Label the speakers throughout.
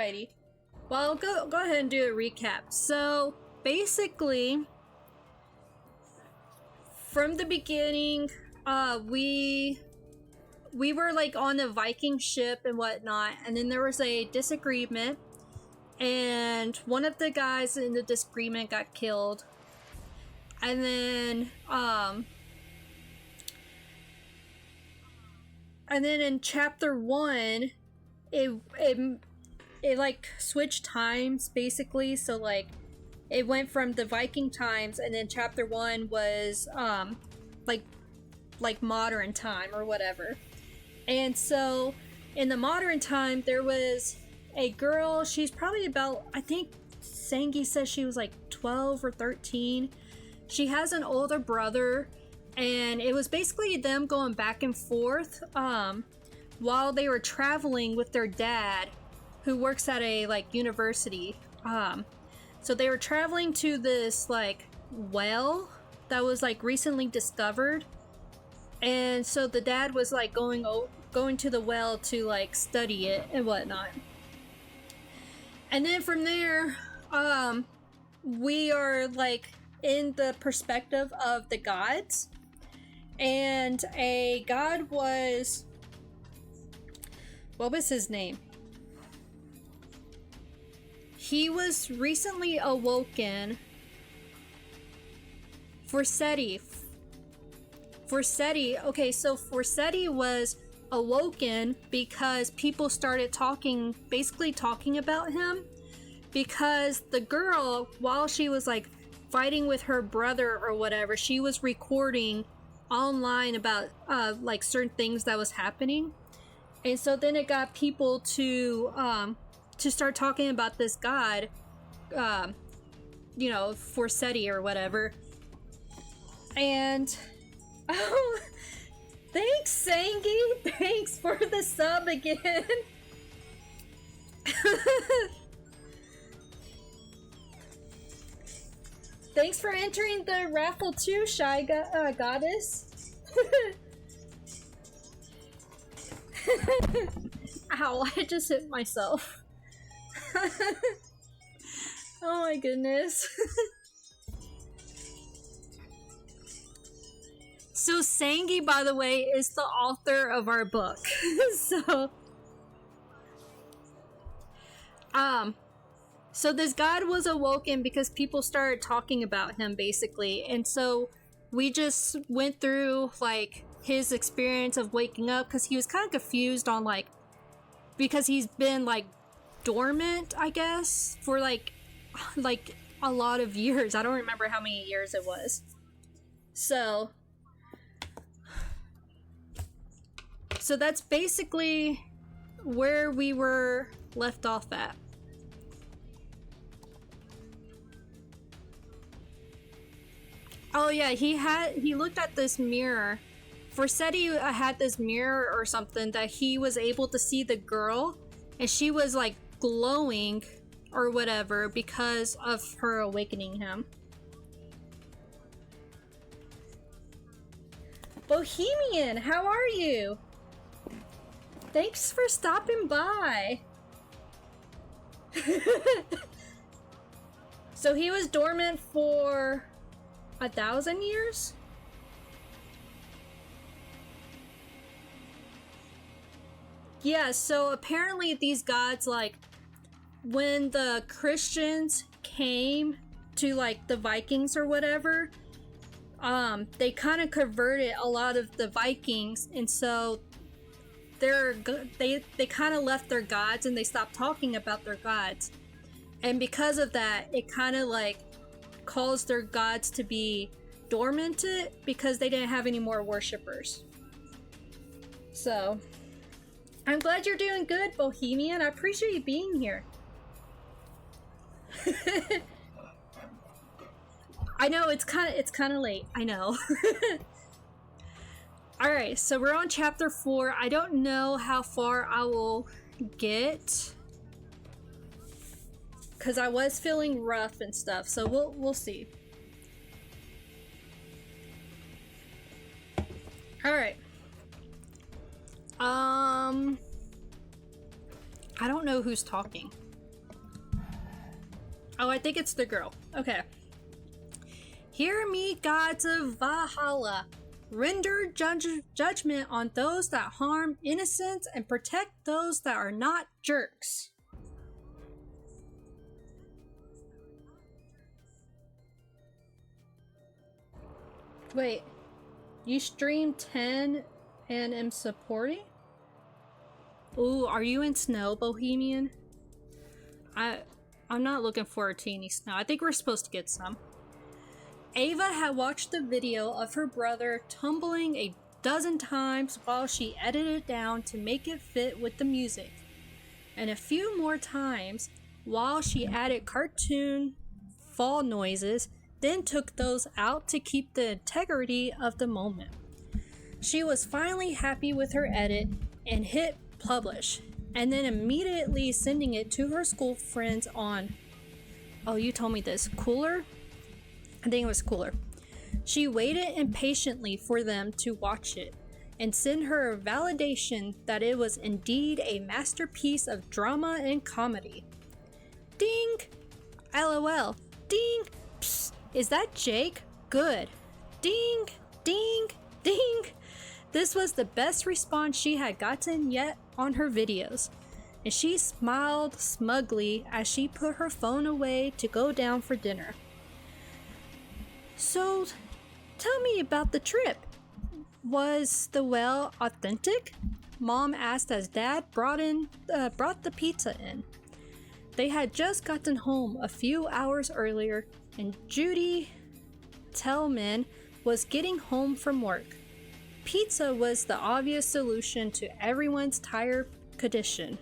Speaker 1: Alrighty. Well, go ahead and do a recap. So, basically, from the beginning, we were like on a Viking ship and whatnot, and then there was a disagreement, and one of the guys in the disagreement got killed. And then in chapter 1, it like switched times basically, so like it went from the Viking times, and then chapter 1 was like modern time or whatever. And so in the modern time there was a girl, she's probably about, I think Sangi says she was like 12 or 13. She has an older brother, and it was basically them going back and forth while they were traveling with their dad, who works at a like university. So they were traveling to this like well that was like recently discovered, and so the dad was like going to the well to like study it and whatnot. And then from there, we are like in the perspective of the gods, and a god was, what was his name? He was recently awoken. Forseti. Okay, so Forseti was awoken because people started basically talking about him, because the girl, while she was like fighting with her brother or whatever, she was recording online about like certain things that was happening. And so then it got people to start talking about this god, Forseti or whatever. And oh, thanks Sangi, thanks for the sub again. Thanks for entering the raffle too, Shy Goddess. Ow, I just hit myself. Oh my goodness. So Sangi, by the way, is the author of our book. So this god was awoken because people started talking about him basically, and so we just went through like his experience of waking up, because he was kind of confused on like, because he's been like dormant, I guess, for like a lot of years. I don't remember how many years it was. So that's basically where we were left off at. Oh yeah, he looked at this mirror. Forseti had this mirror or something that he was able to see the girl, and she was like glowing or whatever because of her awakening him. Bohemian, how are you? Thanks for stopping by. So he was dormant for 1,000 years? Yeah, so apparently these gods, like, when the Christians came to, like, the Vikings or whatever, they kind of converted a lot of the Vikings, and so they kind of left their gods, and they stopped talking about their gods. And because of that, it kind of, like, caused their gods to be dormanted because they didn't have any more worshippers. So I'm glad you're doing good, Bohemian. I appreciate you being here. I know it's kind of late. I know. All right, so we're on chapter 4. I don't know how far I will get, because I was feeling rough and stuff, so we'll see. All right. I don't know who's talking. Oh, I think it's the girl. Okay. Hear me, gods of Valhalla. Render judgment on those that harm innocents and protect those that are not jerks. Wait, you stream 10 and am supporting? Ooh, are you in snow, Bohemian? I'm not looking forward to any snow. I think we're supposed to get some. Ava had watched the video of her brother tumbling a dozen times while she edited it down to make it fit with the music, and a few more times while she added cartoon fall noises, then took those out to keep the integrity of the moment. She was finally happy with her edit and hit publish, and then immediately sending it to her school friends on, oh, you told me this, Cooler? I think it was Cooler. She waited impatiently for them to watch it and send her validation that it was indeed a masterpiece of drama and comedy. Ding! LOL. Ding! Psst. Is that Jake? Good. Ding! Ding! Ding! This was the best response she had gotten yet on her videos, and she smiled smugly as she put her phone away to go down for dinner. So, tell me about the trip. Was the well authentic? Mom asked as Dad brought the pizza in. They had just gotten home a few hours earlier, and Judy Tellman was getting home from work. Pizza was the obvious solution to everyone's tired condition.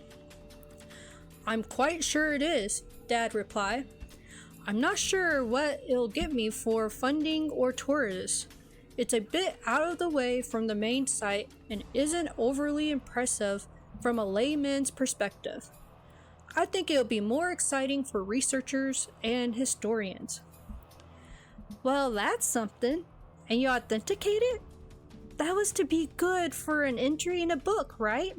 Speaker 1: I'm quite sure it is, Dad replied. I'm not sure what it'll get me for funding or tourists. It's a bit out of the way from the main site and isn't overly impressive from a layman's perspective. I think it'll be more exciting for researchers and historians. Well, that's something. And you authenticate it? That was to be good for an entry in a book, right?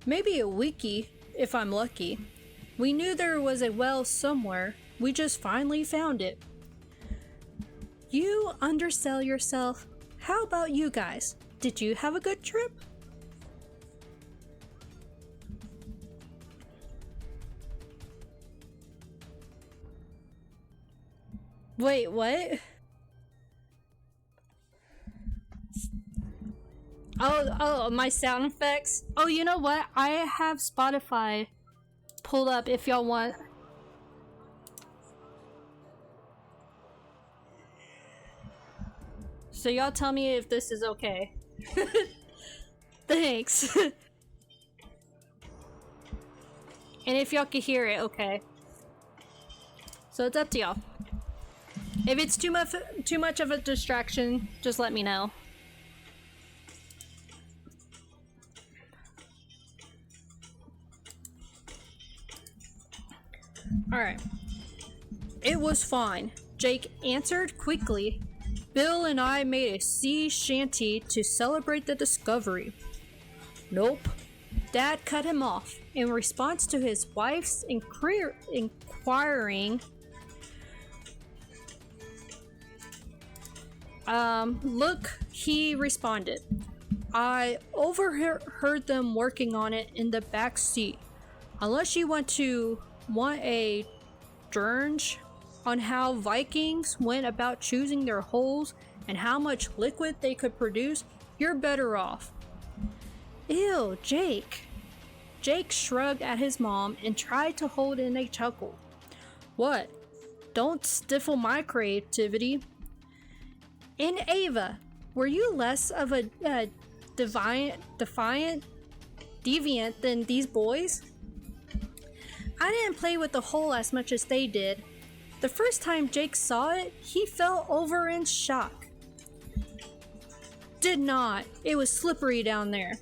Speaker 1: Maybe a wiki, if I'm lucky. We knew there was a well somewhere. We just finally found it. You undersell yourself. How about you guys? Did you have a good trip? Wait, what? Oh, my sound effects. Oh, you know what? I have Spotify pulled up if y'all want. So y'all tell me if this is okay. Thanks. And if y'all can hear it, okay. So it's up to y'all. If it's too much of a distraction, just let me know. Alright. It was fine, Jake answered quickly. Bill and I made a sea shanty to celebrate the discovery. Nope. Dad cut him off in response to his wife's inquiring look, he responded. I overheard them working on it in the back seat. Unless you want a drench on how Vikings went about choosing their holes and how much liquid they could produce, you're better off. Ew, Jake. Jake shrugged at his mom and tried to hold in a chuckle. What? Don't stifle my creativity. And Ava, were you less of a deviant than these boys? I didn't play with the hole as much as they did. The first time Jake saw it, he fell over in shock. Did not. It was slippery down there.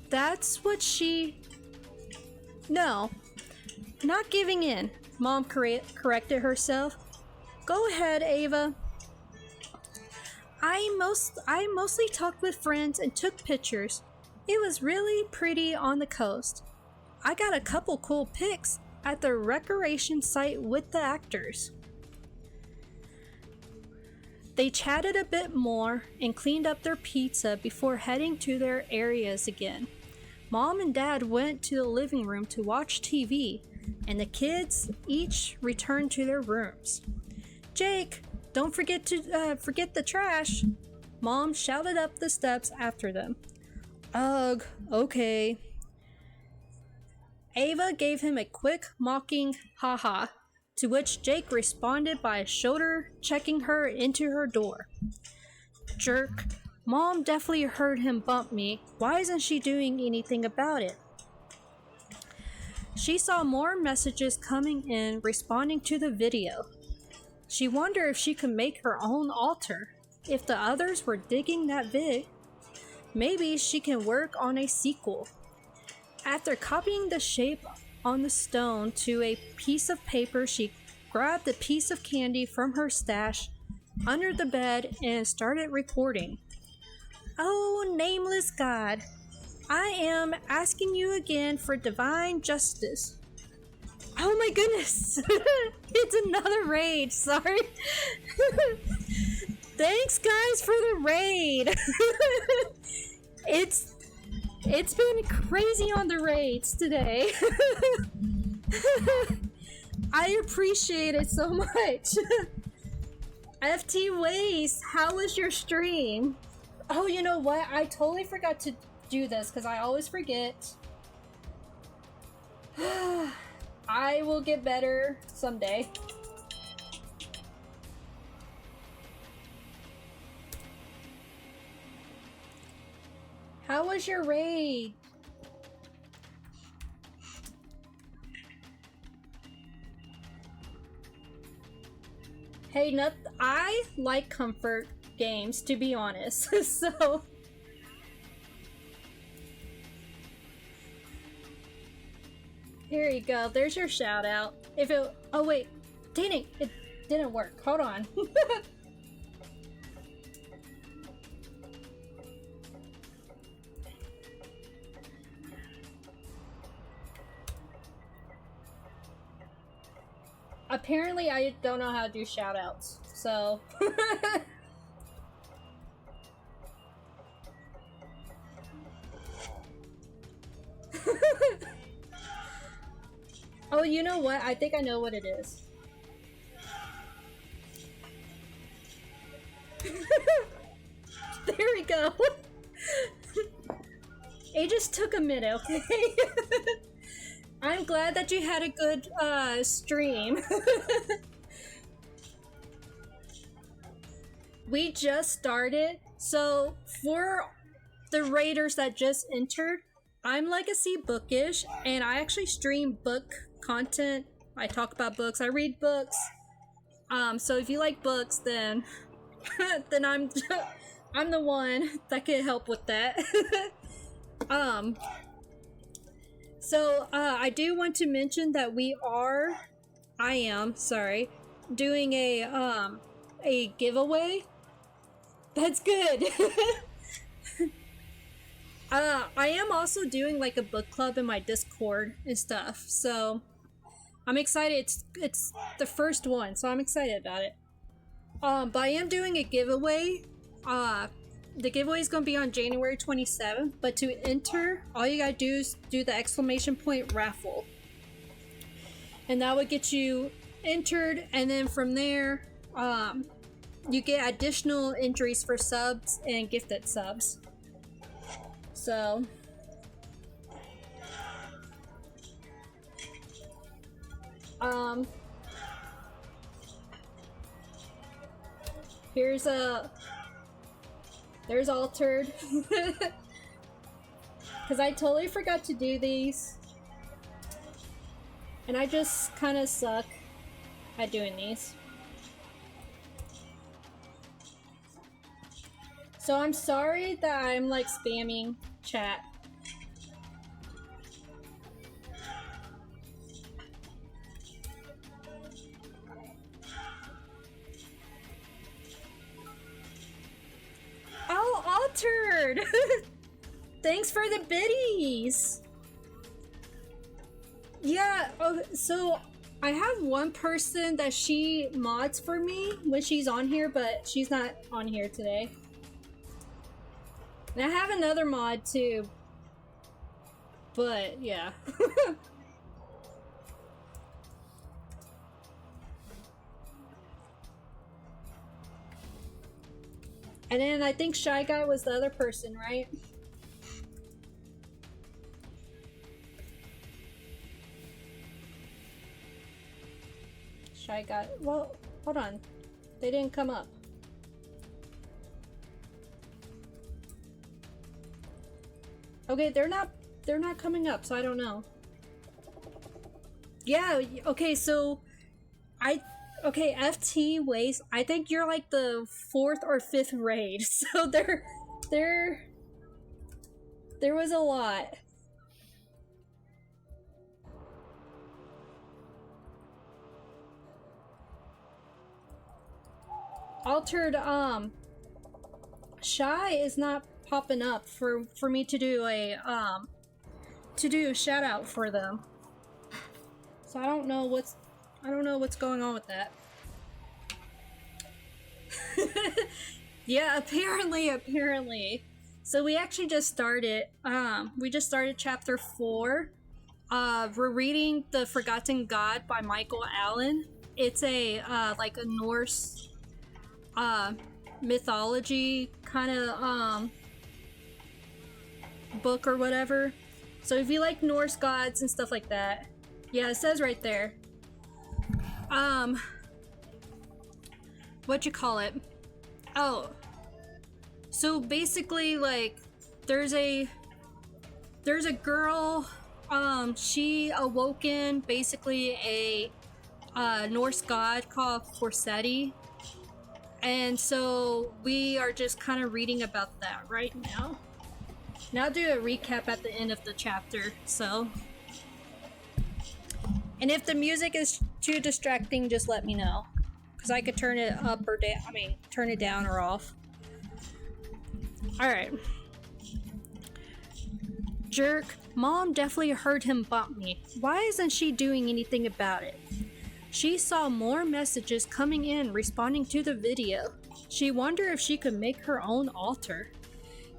Speaker 1: That's what she... No. Not giving in. Mom corrected herself. Go ahead, Ava. I mostly talked with friends and took pictures. It was really pretty on the coast. I got a couple cool pics at the recreation site with the actors. They chatted a bit more and cleaned up their pizza before heading to their areas again. Mom and Dad went to the living room to watch TV, and the kids each returned to their rooms. Jake, don't forget the trash, Mom shouted up the steps after them. Ugh, okay. Ava gave him a quick, mocking haha, to which Jake responded by shoulder checking her into her door. Jerk. Mom definitely heard him bump me. Why isn't she doing anything about it? She saw more messages coming in responding to the video. She wondered if she could make her own altar. If the others were digging that vid, maybe she can work on a sequel. After copying the shape on the stone to a piece of paper, she grabbed a piece of candy from her stash under the bed and started recording. Oh, nameless God, I am asking you again for divine justice. Oh my goodness, it's another raid, sorry. Thanks guys for the raid. It's been crazy on the raids today. I appreciate it so much. FT Waste, how was your stream? Oh, you know what? I totally forgot to do this because I always forget. I will get better someday. How was your raid? Hey, I like comfort games, to be honest. So here you go. There's your shout out. Oh wait, dang it didn't work. Hold on. Apparently, I don't know how to do shoutouts, so. Oh, you know what? I think I know what it is. There we go. It just took a minute, okay? I'm glad that you had a good stream. We just started, so for the raiders that just entered, I'm Legacy Bookish, and I actually stream book content. I talk about books, I read books. So if you like books, then then I'm the one that can help with that. So, I do want to mention that I am doing a giveaway. That's good. I am also doing like a book club in my Discord and stuff, so I'm excited. It's the first one, so I'm excited about it. But I am doing a giveaway. The giveaway is going to be on January 27th, but to enter, all you gotta do is do the exclamation point raffle. And that would get you entered, and then from there, you get additional entries for subs and gifted subs. So, there's Altered. Because I totally forgot to do these. And I just kind of suck at doing these. So I'm sorry that I'm like spamming chat. Oh, Altered! Thanks for the biddies! Oh, so I have one person that she mods for me when she's on here, but she's not on here today. And I have another mod too, but yeah. And then I think Shy Guy was the other person, right? Shy Guy. Well, hold on. They didn't come up. Okay, they're not coming up, so I don't know. Yeah, okay, so okay, FT Waste, I think you're like the 4th or 5th raid. So there was a lot. Altered Shy is not popping up for me to do a shout out for them. So I don't know what's going on with that. Yeah, apparently. So we actually just started chapter 4. We're reading The Forgotten God by Micheal Allan. It's a like a Norse mythology kind of book or whatever. So if you like Norse gods and stuff like that, yeah, it says right there. What you call it? Oh, so basically, like, there's a girl. She awoken basically a Norse god called Forseti. And so we are just kind of reading about that right now. Now I'll do a recap at the end of the chapter, so. And if the music is too distracting, just let me know. Because I could turn it up or down, turn it down or off. Alright. Jerk, Mom definitely heard him bump me. Why isn't she doing anything about it? She saw more messages coming in responding to the video. She wondered if she could make her own altar.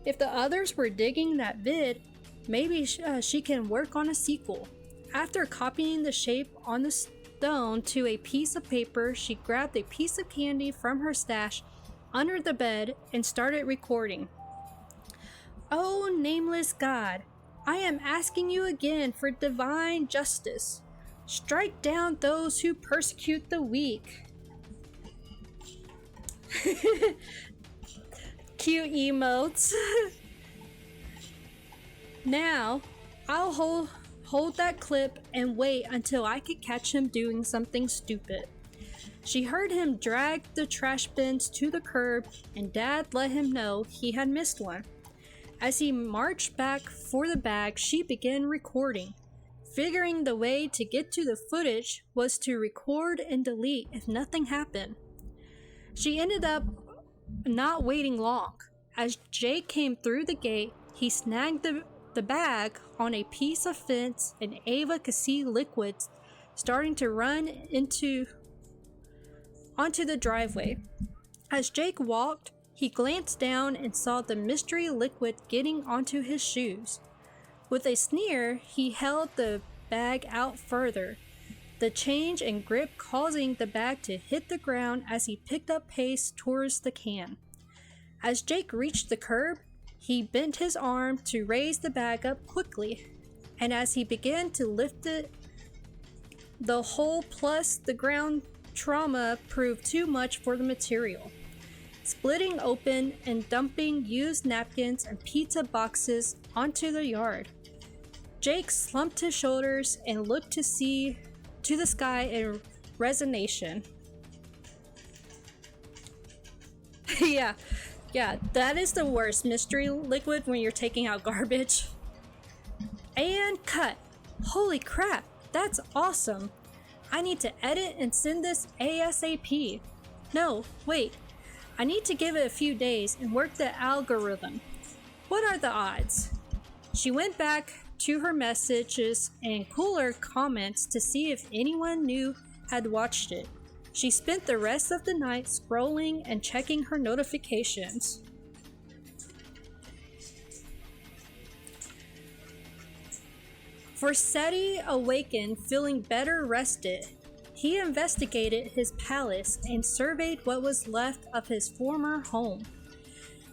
Speaker 1: If the others were digging that vid, maybe she can work on a sequel. After copying the shape on the stone to a piece of paper, she grabbed a piece of candy from her stash under the bed and started recording. Oh, nameless God, I am asking you again for divine justice. Strike down those who persecute the weak. Cute emotes. Now, I'll hold that clip and wait until I could catch him doing something stupid. She heard him drag the trash bins to the curb, and Dad let him know he had missed one. As he marched back for the bag, she began recording, figuring the way to get to the footage was to record and delete if nothing happened. She ended up not waiting long. As Jake came through the gate, he snagged the bag on a piece of fence, and Ava could see liquids starting to run onto the driveway. As Jake walked, he glanced down and saw the mystery liquid getting onto his shoes. With a sneer, he held the bag out further, the change in grip causing the bag to hit the ground as he picked up pace towards the can. As Jake reached the curb, he bent his arm to raise the bag up quickly, and as he began to lift it, the hole plus the ground trauma proved too much for the material. Splitting open and dumping used napkins and pizza boxes onto the yard. Jake slumped his shoulders and looked to the sky in resignation. Yeah, that is the worst mystery liquid when you're taking out garbage. And cut. Holy crap, that's awesome. I need to edit and send this ASAP. No, wait. I need to give it a few days and work the algorithm. What are the odds? She went back to her messages and cooler comments to see if anyone new had watched it. She spent the rest of the night scrolling and checking her notifications. Forseti awakened feeling better rested. He investigated his palace and surveyed what was left of his former home.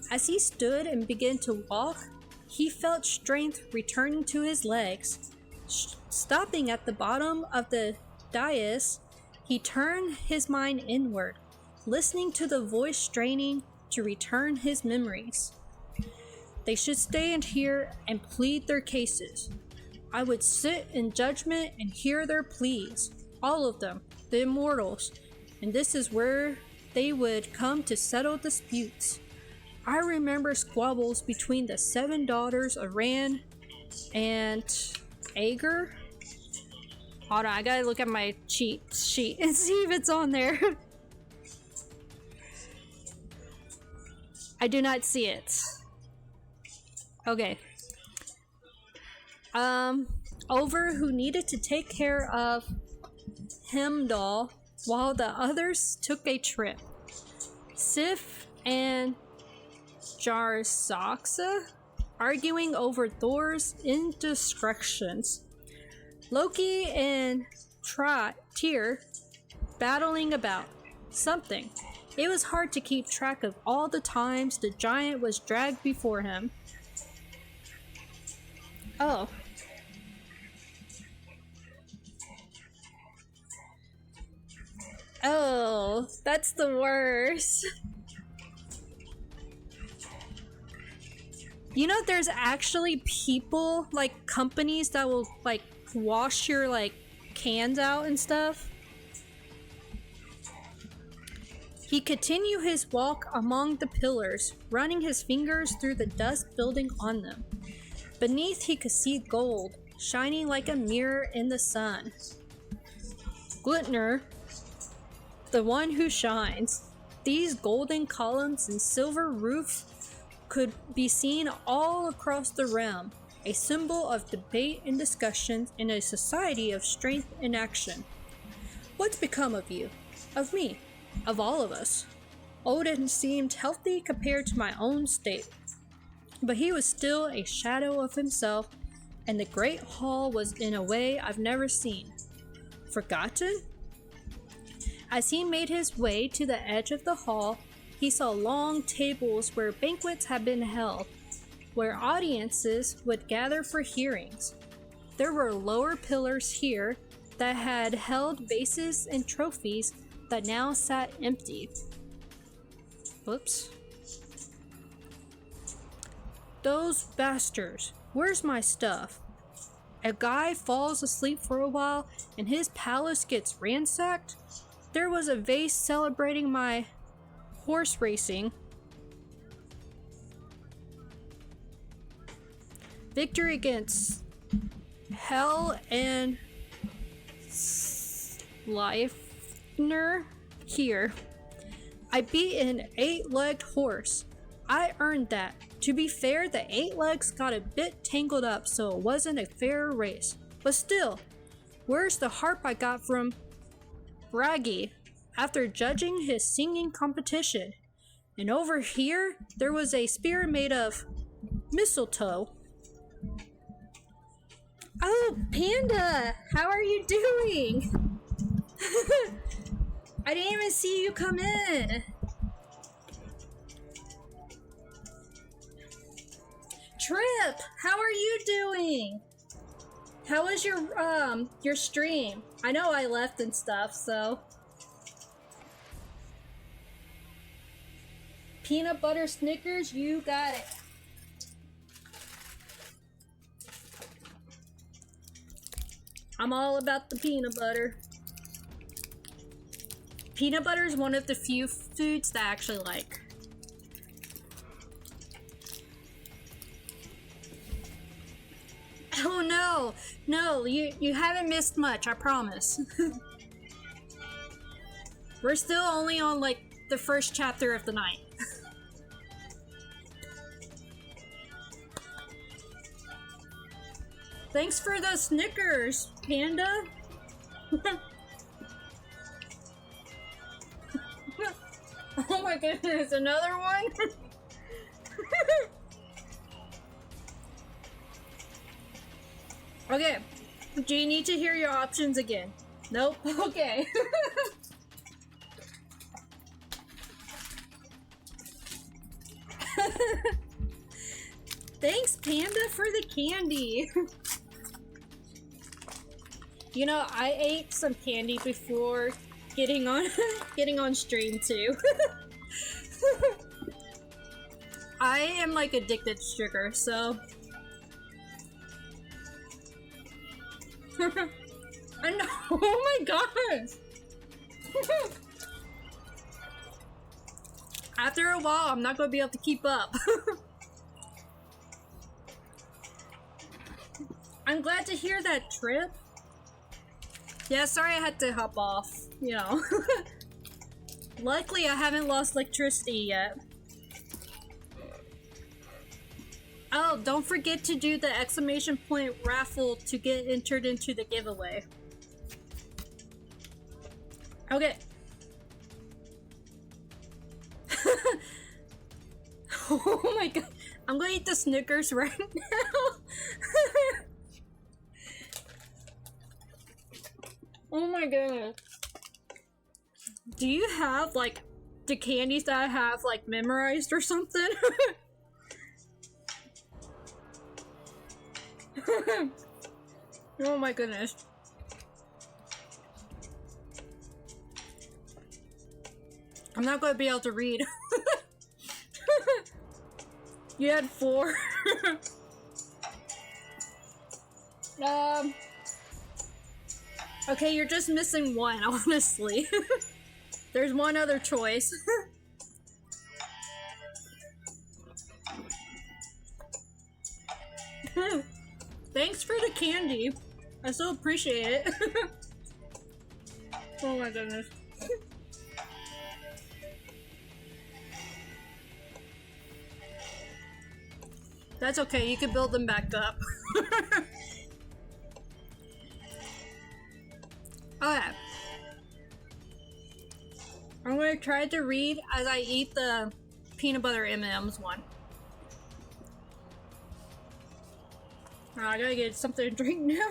Speaker 1: As he stood and began to walk, he felt strength returning to his legs. Stopping at the bottom of the dais, he turned his mind inward, listening to the voice straining to return his memories. They should stand here and plead their cases. I would sit in judgment and hear their pleas, all of them, the immortals, and this is where they would come to settle disputes. I remember squabbles between the 7 daughters of Ran and Ager. Hold on, I gotta look at my cheat sheet and see if it's on there. I do not see it. Okay. Over who needed to take care of Hemdall while the others took a trip. Sif and Jarsaxa arguing over Thor's indiscretions. Loki and Tyr battling about something. It was hard to keep track of all the times the giant was dragged before him. Oh. Oh, that's the worst. You know, there's actually people, like companies that will like wash your like cans out and stuff. He continued his walk among the pillars, running his fingers through the dust building on them. Beneath he could see gold, shining like a mirror in the sun. Glitner, the one who shines. These golden columns and silver roof could be seen all across the realm, a symbol of debate and discussion in a society of strength and action. What's become of you? Of me? Of all of us? Odin seemed healthy compared to my own state, but he was still a shadow of himself, and the great hall was in a way I've never seen. Forgotten? As he made his way to the edge of the hall, he saw long tables where banquets had been held, where audiences would gather for hearings. There were lower pillars here that had held vases and trophies that now sat empty. Whoops. Those bastards, where's my stuff? A guy falls asleep for a while and his palace gets ransacked? There was a vase celebrating my horse racing. Victory against Hell and Sleipnir here. I beat an 8-legged horse. I earned that. To be fair, the 8 legs got a bit tangled up, so it wasn't a fair race. But still, where's the harp I got from Bragi after judging his singing competition? And over here, there was a spear made of mistletoe. Oh, Panda! How are you doing? I didn't even see you come in. Trip, how are you doing? How was your stream? I know I left and stuff, so. Peanut butter Snickers, you got it. I'm all about the peanut butter. Peanut butter is one of the few foods that I actually like. Oh no, no, you haven't missed much, I promise. We're still only on like the first chapter of the night. Thanks for the Snickers, Panda. Oh my goodness, another one? Okay, do you need to hear your options again? Nope, okay. Thanks, Panda, for the candy. You know, I ate some candy before getting on getting on stream too. I am like addicted to sugar, so I know. Oh my gosh. After a while, I'm not gonna be able to keep up. I'm glad to hear that, Trip. Yeah, sorry I had to hop off, you know. Luckily, I haven't lost electricity yet. Oh, don't forget to do the exclamation point raffle to get entered into the giveaway. Okay. Oh my god. I'm gonna eat the Snickers right now. Oh my goodness. Do you have like the candies that I have like memorized or something? Oh my goodness. I'm not gonna be able to read. You had 4. Okay, you're just missing one, honestly. There's one other choice. Thanks for the candy. I so appreciate it. Oh my goodness. That's okay, you can build them back up. Okay. I'm gonna try to read as I eat the peanut butter M&M's one. Oh, I gotta get something to drink now.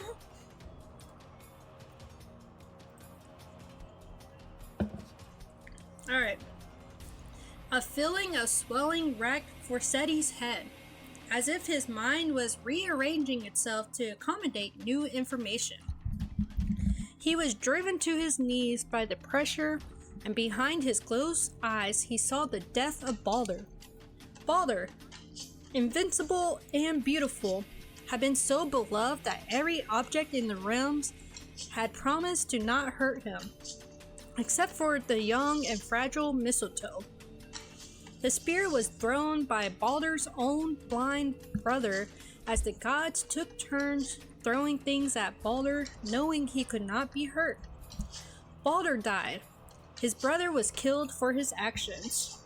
Speaker 1: Alright. A feeling of swelling racked Forssetti's head, as if his mind was rearranging itself to accommodate new information. He was driven to his knees by the pressure, and behind his closed eyes he saw the death of Balder. Balder, invincible and beautiful, had been so beloved that every object in the realms had promised to not hurt him, except for the young and fragile mistletoe. The spear was thrown by Balder's own blind brother as the gods took turns throwing things at Balder, knowing he could not be hurt. Balder died. His brother was killed for his actions.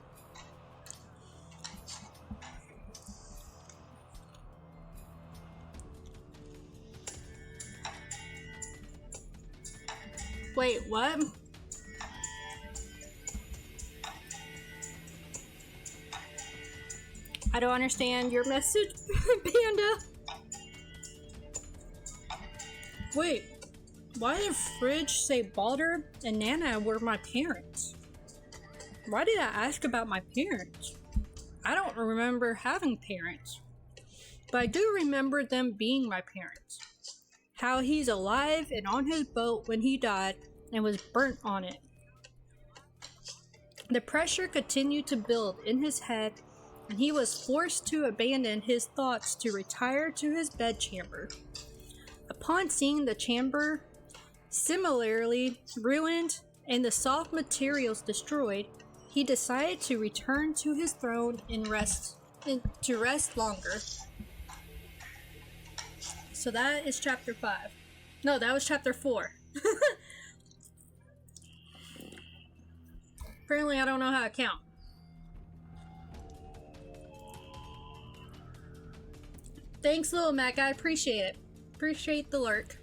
Speaker 1: Wait, what? I don't understand your message, Panda. Wait, why did Fridge say Balder and Nana were my parents? Why did I ask about my parents? I don't remember having parents, but I do remember them being my parents. How he's alive and on his boat when he died and was burnt on it. The pressure continued to build in his head, and he was forced to abandon his thoughts to retire to his bedchamber. Upon seeing the chamber similarly ruined and the soft materials destroyed, he decided to return to his throne and to rest longer. So that is chapter 5. No, that was chapter 4. Apparently I don't know how to count. Thanks, Little Mac, I appreciate it. appreciate the lurk.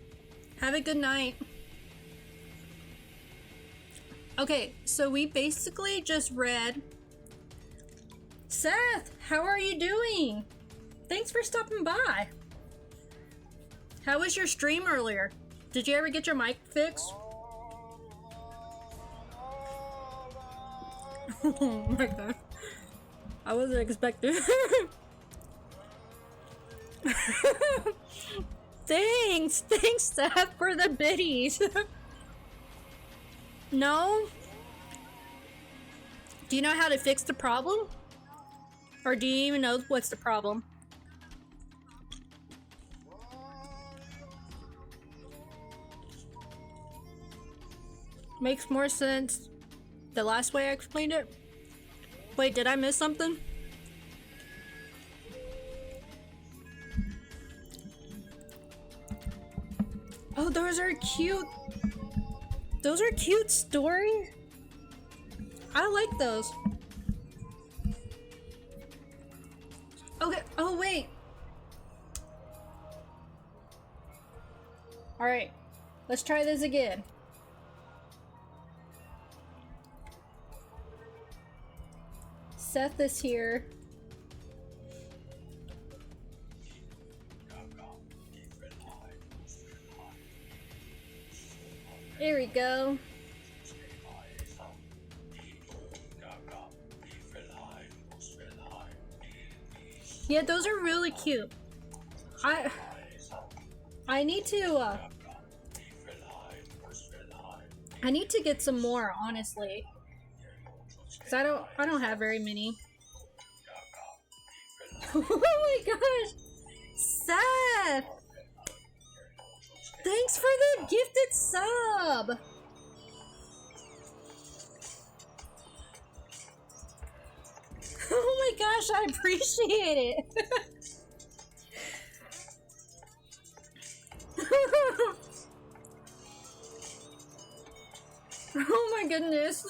Speaker 1: Have a good night. Okay, so we basically just read... Seth, how are you doing? Thanks for stopping by. How was your stream earlier? Did you ever get your mic fixed? Oh my god. I wasn't expecting. Thanks, Seth, for the biddies. No? Do you know how to fix the problem? Or do you even know what's the problem? Makes more sense the last way I explained it. Wait, did I miss something? Oh, those are cute. Those are cute stories. I like those. Okay, oh wait. Alright, let's try this again. Seth is here. There we go. Yeah, those are really cute. I need to I need to get some more, honestly. Cause I don't have very many. Oh my gosh! Seth! Thanks for the gifted sub! Oh my gosh, I appreciate it! Oh my goodness.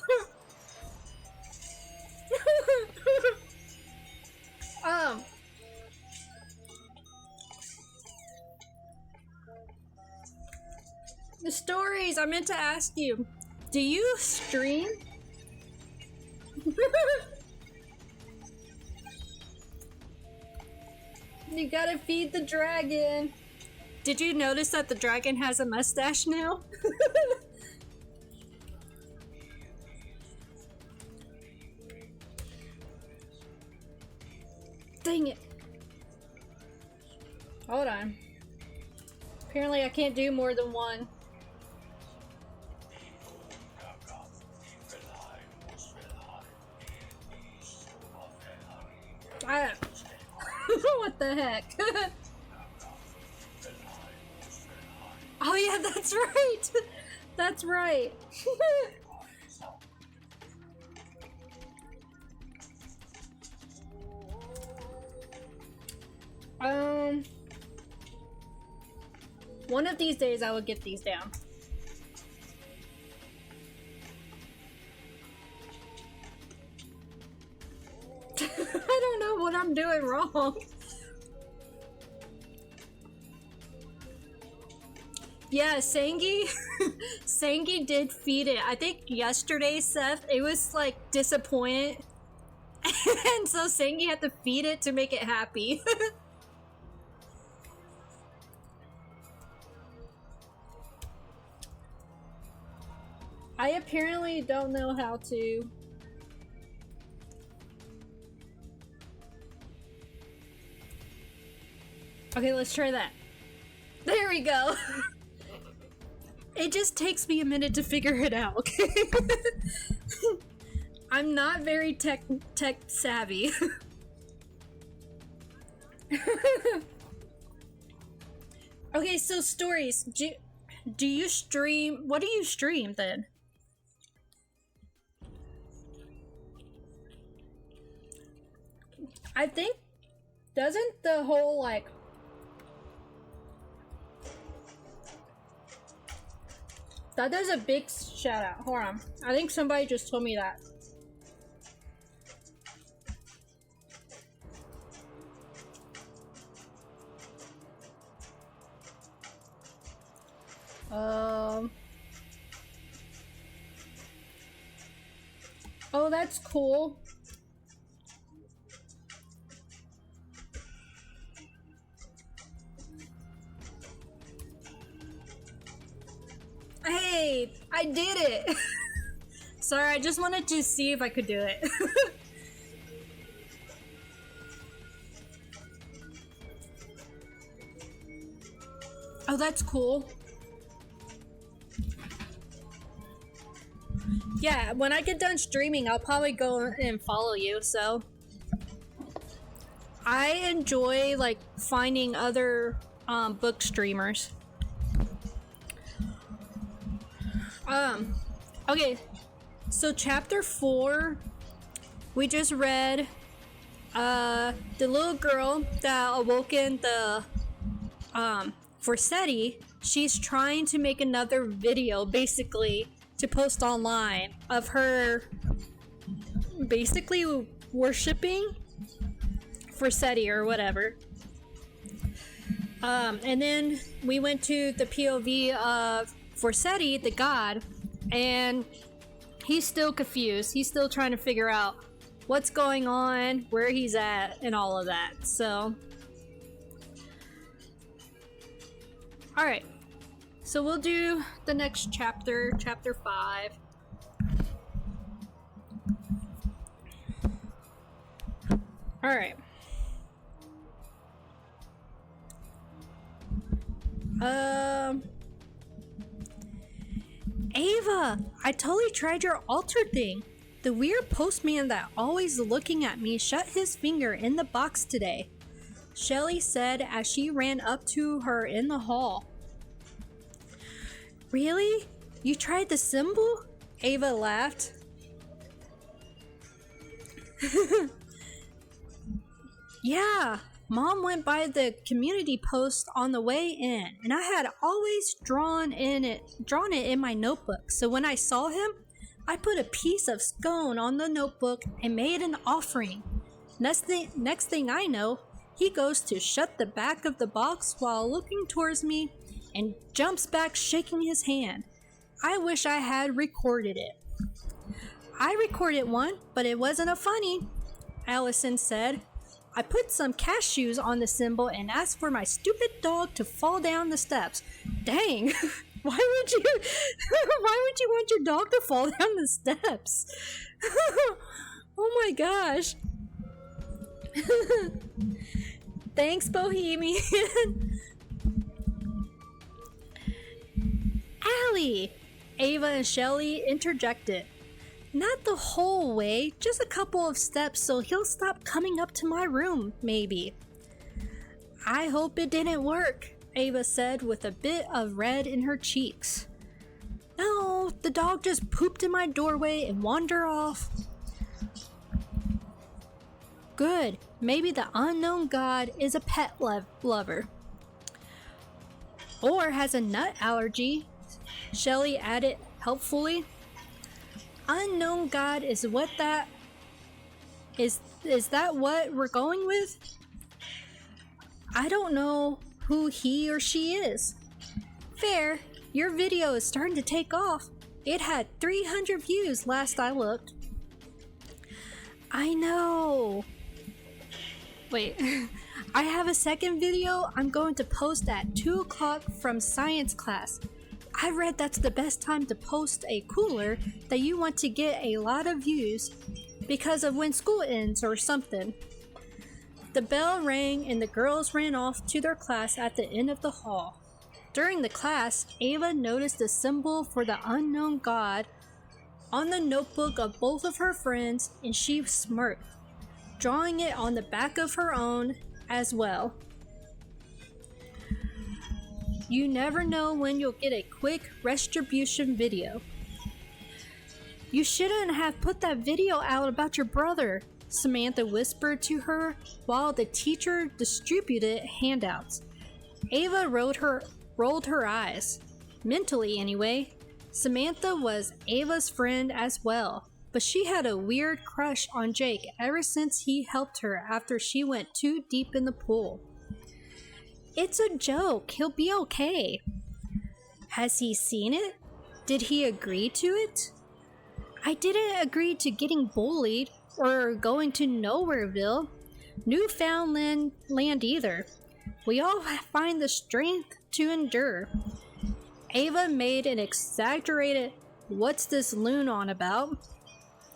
Speaker 1: The stories, I meant to ask you, do you stream? You gotta feed the dragon. Did you notice that the dragon has a mustache now? Dang it. Hold on. Apparently I can't do more than one. What the heck? Oh yeah, that's right. That's right. One of these days I will get these down. I don't know what I'm doing wrong. Yeah, Sangi Sangi did feed it. I think yesterday, Seth, it was like disappointed. And so Sangi had to feed it to make it happy. I apparently don't know how to. Okay, let's try that. There we go. It just takes me a minute to figure it out, okay? I'm not very tech savvy. Okay, so stories. Do you stream? What do you stream then? I think, doesn't the whole like that does a big shout out. Hold on. I think somebody just told me that. Um. Oh, that's cool. Hey, I did it! Sorry, I just wanted to see if I could do it. Oh, that's cool. Yeah, when I get done streaming, I'll probably go and follow you, so. I enjoy, like, finding other book streamers. Okay, so chapter 4, we just read the little girl that awoken the Forsetti. She's trying to make another video, basically, to post online of her basically worshipping Forsetti or whatever. And then we went to the POV of Forsetti, the god, and he's still confused. He's still trying to figure out what's going on, where he's at, and all of that. So, alright. So we'll do the next chapter, chapter 5. Alright. Ava, I totally tried your altar thing. The weird postman that always looking at me shut his finger in the box today, Shelly said as she ran up to her in the hall. Really? You tried the symbol? Ava laughed. Yeah, Mom went by the community post on the way in, and I had always drawn it in my notebook. So when I saw him, I put a piece of scone on the notebook and made an offering. Next thing I know, he goes to shut the back of the box while looking towards me and jumps back shaking his hand. I wish I had recorded it. I recorded one, but it wasn't a funny, Allison said. I put some cashews on the symbol and asked for my stupid dog to fall down the steps. Dang, why would you want your dog to fall down the steps? Oh my gosh. Thanks, Bohemian. Allie, Ava and Shelly interjected. Not the whole way, just a couple of steps so he'll stop coming up to my room, maybe. I hope it didn't work, Ava said with a bit of red in her cheeks. No, the dog just pooped in my doorway and wandered off. Good, maybe the unknown god is a pet lover. Or has a nut allergy, Shelly added helpfully. Unknown god is what that is that what we're going with? I don't know who he or she is. Fair, your video is starting to take off. It had 300 views last I looked. I know. Wait, I have a second video I'm going to post at 2 o'clock from science class. I read that's the best time to post a cooler that you want to get a lot of views because of when school ends or something. The bell rang and the girls ran off to their class at the end of the hall. During the class, Ava noticed the symbol for the unknown god on the notebook of both of her friends and she smirked, drawing it on the back of her own as well. You never know when you'll get a quick retribution video. You shouldn't have put that video out about your brother, Samantha whispered to her while the teacher distributed handouts. Ava rolled her eyes. Mentally, anyway. Samantha was Ava's friend as well, but she had a weird crush on Jake ever since he helped her after she went too deep in the pool. It's a joke. He'll be okay. Has he seen it? Did he agree to it? I didn't agree to getting bullied or going to Nowhereville, Newfoundland land either. We all find the strength to endure. Ava made an exaggerated, "What's this loon on about?"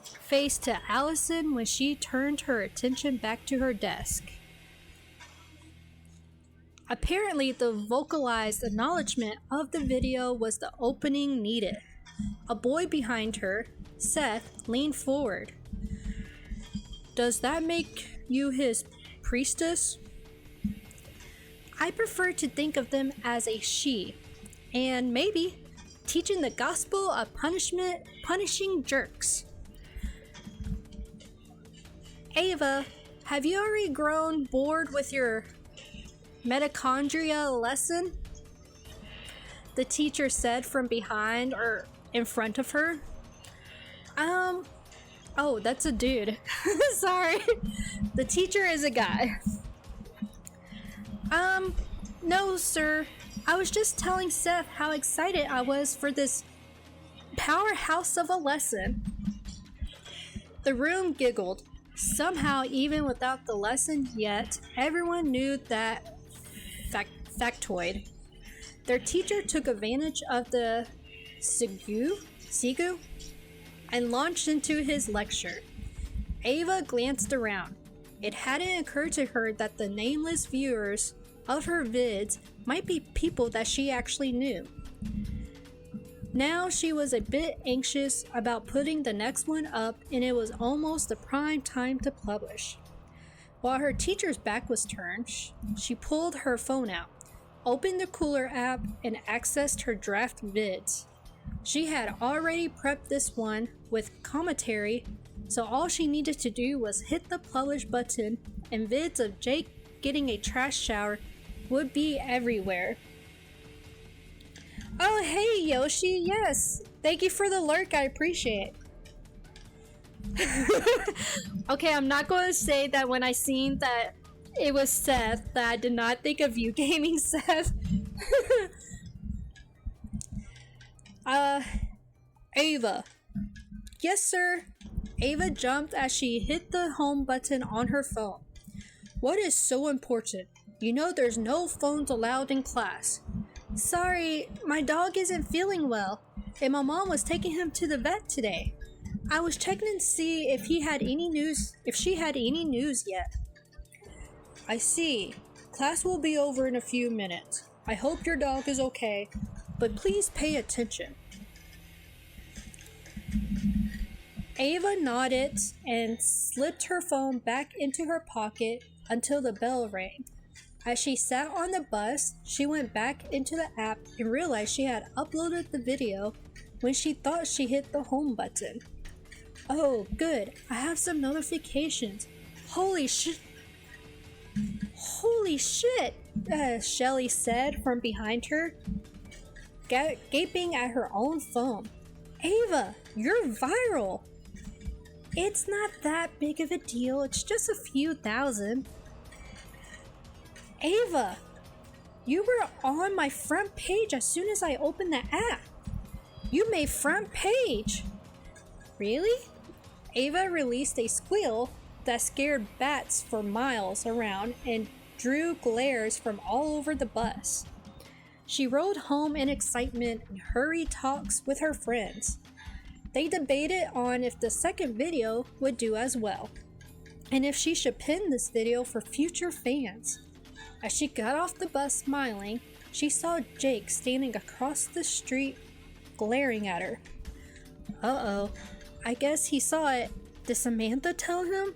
Speaker 1: face to Allison when she turned her attention back to her desk. Apparently, the vocalized acknowledgement of the video was the opening needed. A boy behind her, Seth, leaned forward. "Does that make you his priestess?" I prefer to think of them as a she, and maybe teaching the gospel of punishment, punishing jerks. Ava, have you already grown bored with your mitochondria lesson? The teacher said from behind or in front of her. Oh, that's a dude. Sorry. The teacher is a guy. No, sir. I was just telling Seth how excited I was for this powerhouse of a lesson. The room giggled. Somehow, even without the lesson yet, everyone knew that factoid. Their teacher took advantage of the Sigu and launched into his lecture. Ava glanced around. It hadn't occurred to her that the nameless viewers of her vids might be people that she actually knew. Now she was a bit anxious about putting the next one up, and it was almost the prime time to publish. While her teacher's back was turned, she pulled her phone out, opened the Cooler app, and accessed her draft vids. She had already prepped this one with commentary, so all she needed to do was hit the publish button, and vids of Jake getting a trash shower would be everywhere. Oh, hey, Yoshi, yes. Thank you for the lurk, I appreciate it. Okay, I'm not going to say that when I seen that it was Seth, that I did not think of you gaming, Seth. Ava. Yes, sir. Ava jumped as she hit the home button on her phone. What is so important? You know there's no phones allowed in class. Sorry, my dog isn't feeling well, and my mom was taking him to the vet today. I was checking to see if she had any news yet. I see. Class will be over in a few minutes. I hope your dog is okay, but please pay attention. Ava nodded and slipped her phone back into her pocket until the bell rang. As she sat on the bus, she went back into the app and realized she had uploaded the video when she thought she hit the home button. Oh, good. I have some notifications. Holy shit, Shelly said from behind her, gaping at her own phone. Ava, you're viral. It's not that big of a deal. It's just a few thousand. Ava, you were on my front page as soon as I opened the app. You made front page. Really? Ava released a squeal that scared bats for miles around and drew glares from all over the bus. She rode home in excitement and hurried talks with her friends. They debated on if the second video would do as well, and if she should pin this video for future fans. As she got off the bus smiling, she saw Jake standing across the street, glaring at her. Uh-oh, I guess he saw it. Did Samantha tell him?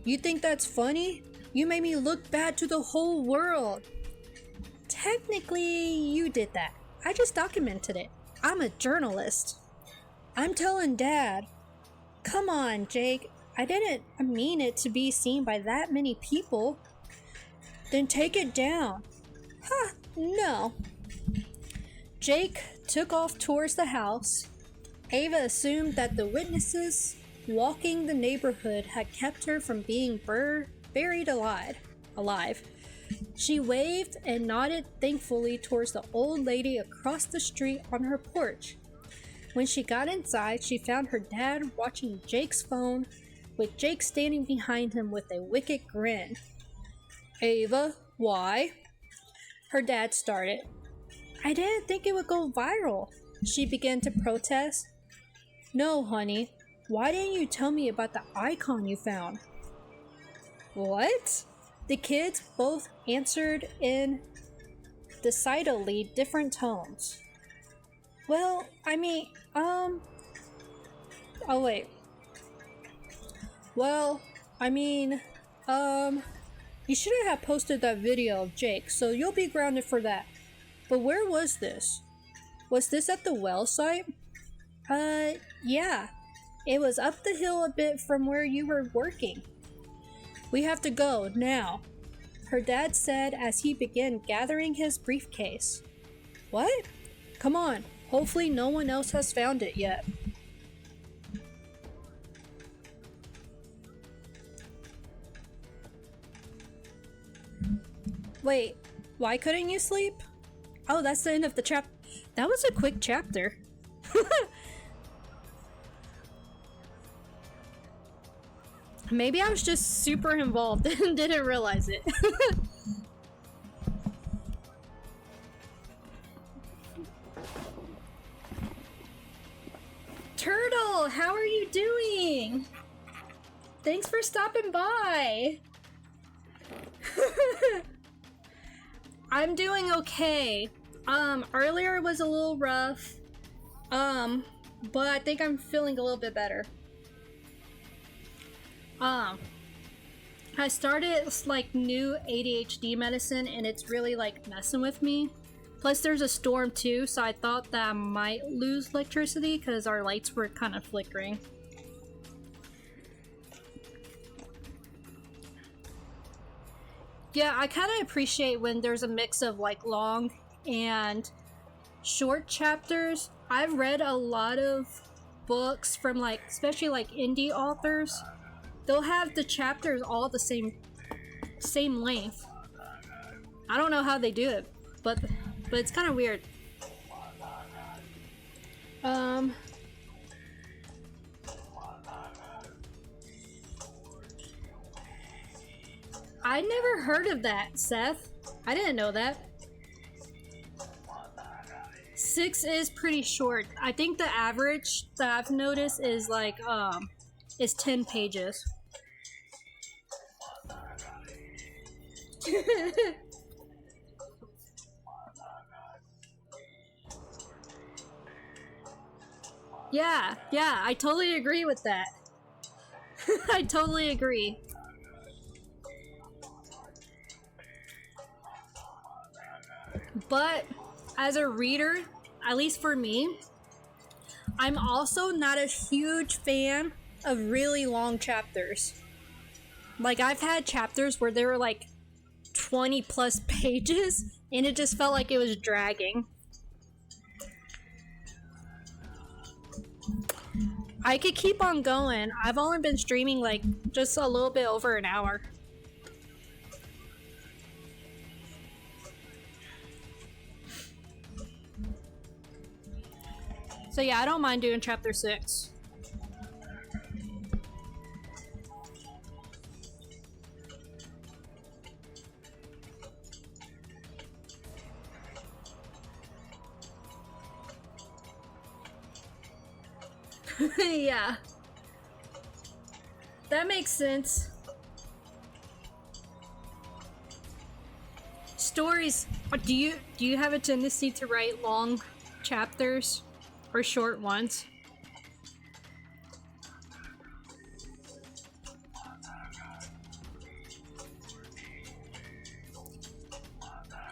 Speaker 1: You think that's funny? You made me look bad to the whole world. Technically, you did that. I just documented it. I'm a journalist. I'm telling Dad. Come on, Jake. I didn't mean it to be seen by that many people. Then take it down. Huh, no. Jake took off towards the house. Ava assumed that the witnesses walking the neighborhood had kept her from being buried alive. She waved and nodded thankfully towards the old lady across the street on her porch. When she got inside, she found her dad watching Jake's phone, with Jake standing behind him with a wicked grin. "Ava, why?" her dad started. "I didn't think it would go viral," she began to protest. "No, honey. Why didn't you tell me about the icon you found?" "What?" The kids both answered in decidedly different tones. "Well, I mean, oh wait. Well, I mean, you shouldn't have posted that video of Jake, so you'll be grounded for that. But where was this? Was this at the well site?" Yeah. It was up the hill a bit from where you were working." "We have to go, now," her dad said as he began gathering his briefcase. "What? Come on, hopefully no one else has found it yet." Wait, why couldn't you sleep? Oh, that's the end of the chapter. That was a quick chapter. Maybe I was just super involved and didn't realize it. Turtle, how are you doing? Thanks for stopping by. I'm doing okay. Earlier was a little rough. But I think I'm feeling a little bit better. I started like new ADHD medicine and it's really like messing with me. Plus there's a storm too, so I thought that I might lose electricity because our lights were kind of flickering. Yeah, I kind of appreciate when there's a mix of like long and short chapters. I've read a lot of books from like, especially like indie authors. They'll have the chapters all the same length. I don't know how they do it, but it's kind of weird. I never heard of that, Seth. I didn't know that. 6 is pretty short. I think the average that I've noticed is like is 10 pages. Yeah, I totally agree with that. I totally agree. But as a reader, at least for me, I'm also not a huge fan of really long chapters. Like, I've had chapters where they were like 20 plus pages and it just felt like it was dragging. I could keep on going. I've only been streaming like just a little bit over an hour. So yeah, I don't mind doing chapter 6. Yeah. That makes sense. Stories, do you have a tendency to write long chapters or short ones?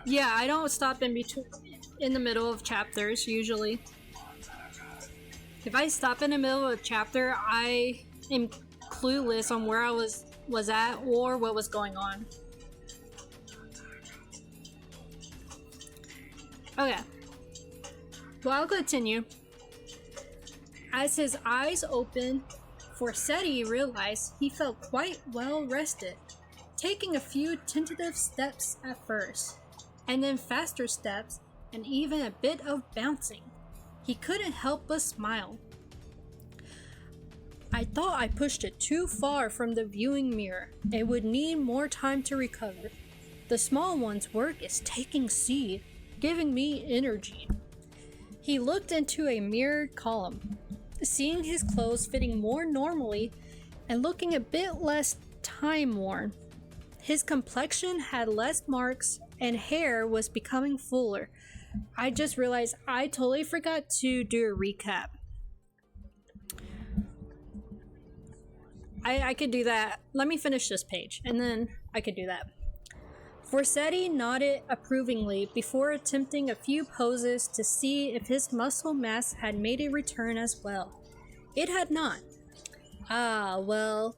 Speaker 1: Yeah, I don't stop in the middle of chapters usually. If I stop in the middle of a chapter, I am clueless on where I was at or what was going on. Okay. Well, I'll continue. As his eyes opened, Forseti realized he felt quite well rested. taking a few tentative steps at first, and then faster steps, and even a bit of bouncing. He couldn't help but smile. I thought I pushed it too far from the viewing mirror. It would need more time to recover. The small one's work is taking seed, giving me energy. He looked into a mirrored column, seeing his clothes fitting more normally and looking a bit less time-worn. His complexion had less marks and hair was becoming fuller. I just realized I totally forgot to do a recap. I could do that. Let me finish this page, and then I could do that. Forsetti nodded approvingly before attempting a few poses to see if his muscle mass had made a return as well. It had not. Well,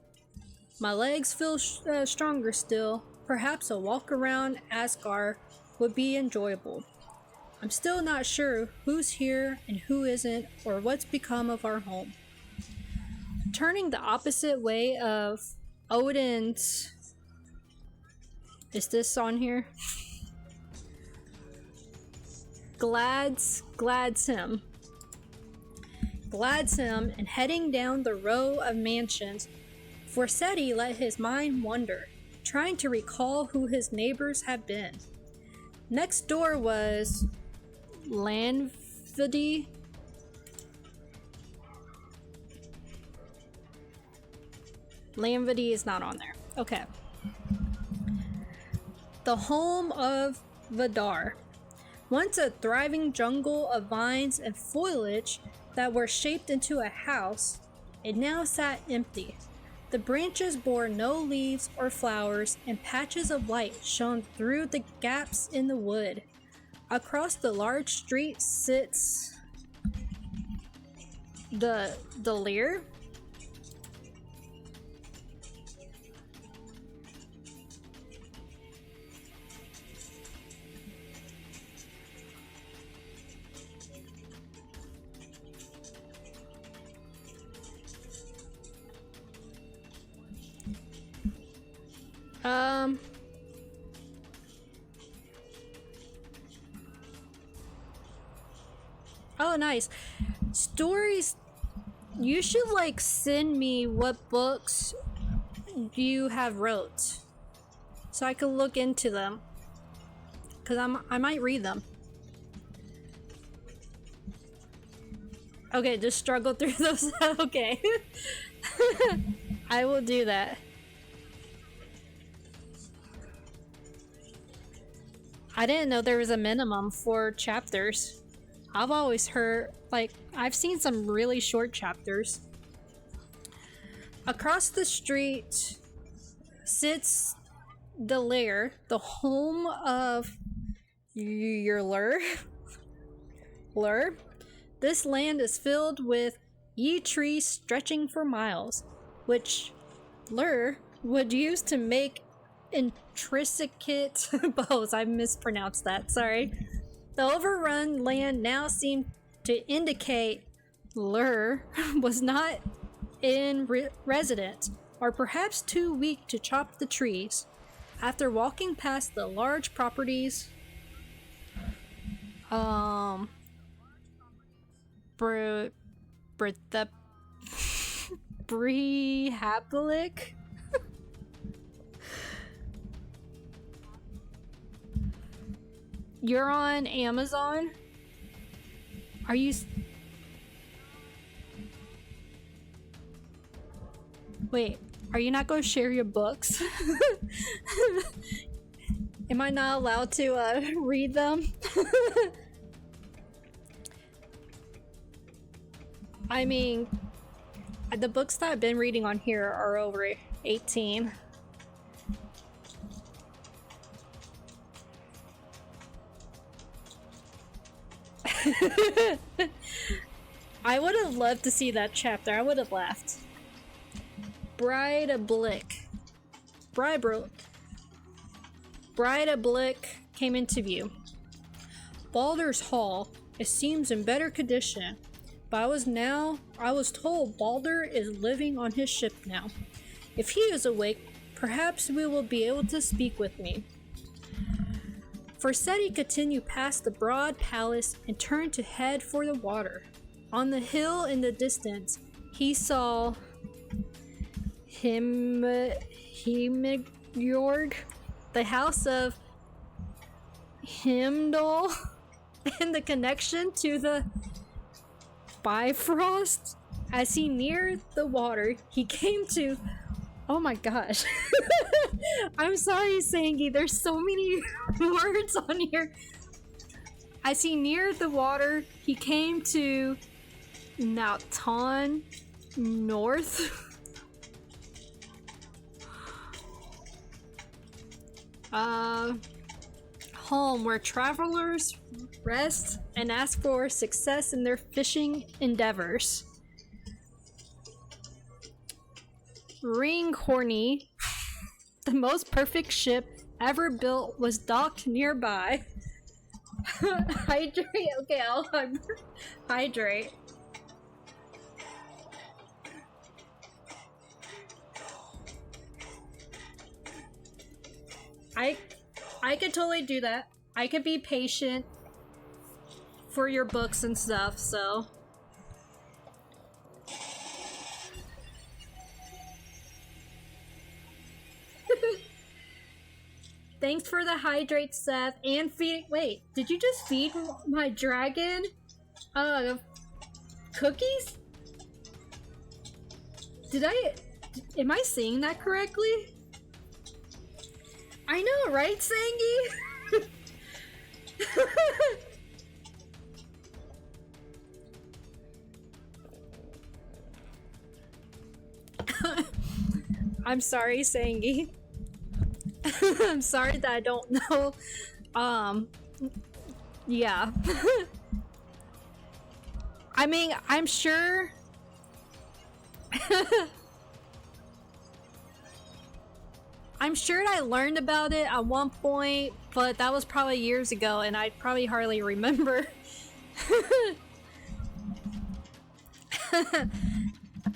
Speaker 1: my legs feel stronger still. Perhaps a walk around Asgard would be enjoyable. I'm still not sure who's here and who isn't, or what's become of our home. Turning the opposite way of Odin's... Is this on here? Gladsheim, and heading down the row of mansions, Forsetti let his mind wander, trying to recall who his neighbors had been. Next door was Landvidi. Landvidi is not on there. Okay. The home of Vidar. Once a thriving jungle of vines and foliage that were shaped into a house, it now sat empty. The branches bore no leaves or flowers, and patches of light shone through the gaps in the wood. Across the large street sits the Lear. Oh, nice. Stories. You should send me what books you have wrote, so I can look into them, cause I might read them. Okay, just struggle through those. Okay. I will do that. I didn't know there was a minimum for chapters. I've always heard, I've seen some really short chapters. Across the street sits the lair, the home of your Lur. This land is filled with ye trees stretching for miles, which Lur would use to make intricate bows. I mispronounced that, sorry. The overrun land now seemed to indicate Lur was not in residence, or perhaps too weak to chop the trees. After walking past the large properties, Brehabilic. You're on Amazon? Are you... Wait, are you not going to share your books? Am I not allowed to read them? I mean, the books that I've been reading on here are over 18. I would have loved to see that chapter. I would have laughed. Brideblick came into view. Baldur's Hall. It seems in better condition, but I was told Baldur is living on his ship now. If he is awake, Perhaps we will be able to speak with me. Forseti continued past the broad palace and turned to head for the water. On the hill in the distance, he saw Himjorg, the house of Himdall, and the connection to the Bifrost. As he neared the water, he came to... Oh my gosh. I'm sorry, Sangi. There's so many words on here. As he neared the water, he came to Nauton North. Home where travelers rest and ask for success in their fishing endeavors. Ringhorny, the most perfect ship ever built, was docked nearby. Hydrate. Okay, I'll hydrate. I could totally do that. I could be patient for your books and stuff, so. Thanks for the hydrate, Seth, and feed. Wait, did you just feed my dragon cookies? Am I saying that correctly? I know, right, Sangi? I'm sorry, Sangi. I'm sorry that I don't know. Yeah. I mean, I'm sure. I'm sure I learned about it at one point, but that was probably years ago, and I probably hardly remember.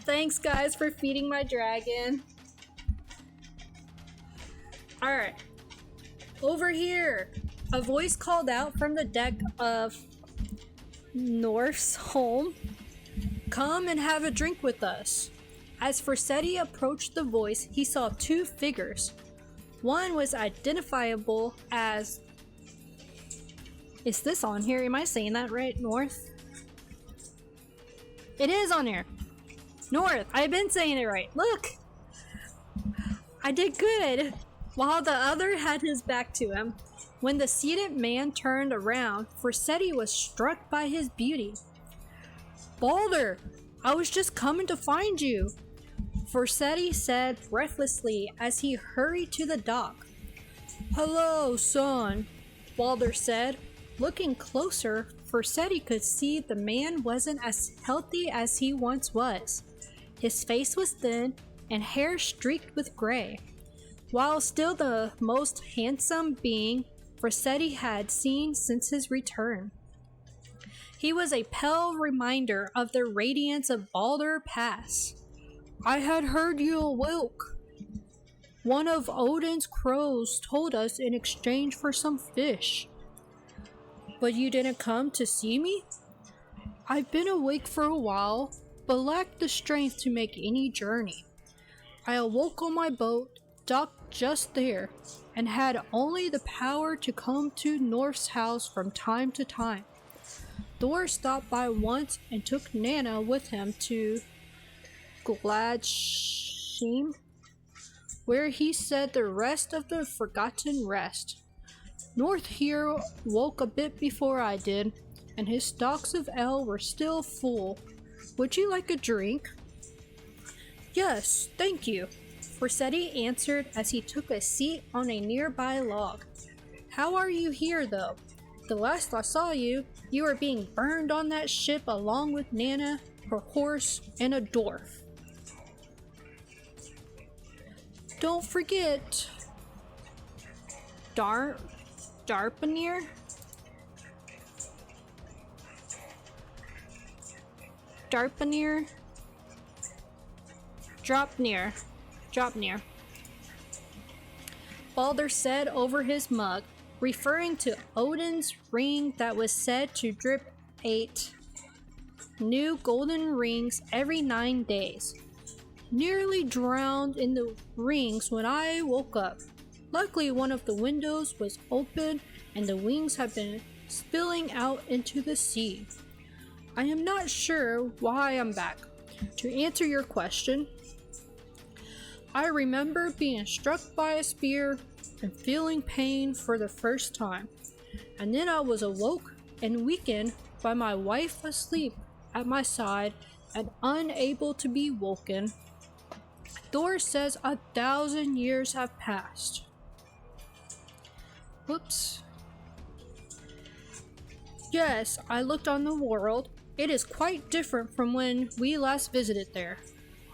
Speaker 1: Thanks, guys, for feeding my dragon. Alright. Over here! A voice called out from the deck of North's home. Come and have a drink with us. As Forseti approached the voice, he saw two figures. One was identifiable as... Is this on here? Am I saying that right? North? It is on here! North! I've been saying it right. Look! I did good! While the other had his back to him. When the seated man turned around, Forseti was struck by his beauty. Balder! I was just coming to find you! Forseti said breathlessly as he hurried to the dock. Hello, son, Balder said. Looking closer, Forseti could see the man wasn't as healthy as he once was. His face was thin and hair streaked with gray. While still the most handsome being Forseti had seen since his return. He was a pale reminder of the radiance of Balder Pass. I had heard you awoke. One of Odin's crows told us in exchange for some fish. But you didn't come to see me? I've been awake for a while, but lacked the strength to make any journey. I awoke on my boat, docked just there, and had only the power to come to North's house from time to time. Thor stopped by once and took Nana with him to Gladshim, where he said the rest of the forgotten rest. North here woke a bit before I did, and his stalks of ale were still full. Would you like a drink? Yes, thank you, Forseti answered as he took a seat on a nearby log. How are you here, though? The last I saw you, you were being burned on that ship along with Nana, her horse, and a dwarf. Don't forget... Darpanir? Dropnir. Balder said over his mug, referring to Odin's ring that was said to drip 8 new golden rings every 9 days. Nearly drowned in the rings when I woke up. Luckily, one of the windows was open and the wings had been spilling out into the sea. I am not sure why I'm back. To answer your question, I remember being struck by a spear and feeling pain for the first time. And then I was awoke and weakened by my wife asleep at my side and unable to be woken. Thor says 1,000 years have passed. Whoops. Yes, I looked on the world. It is quite different from when we last visited there.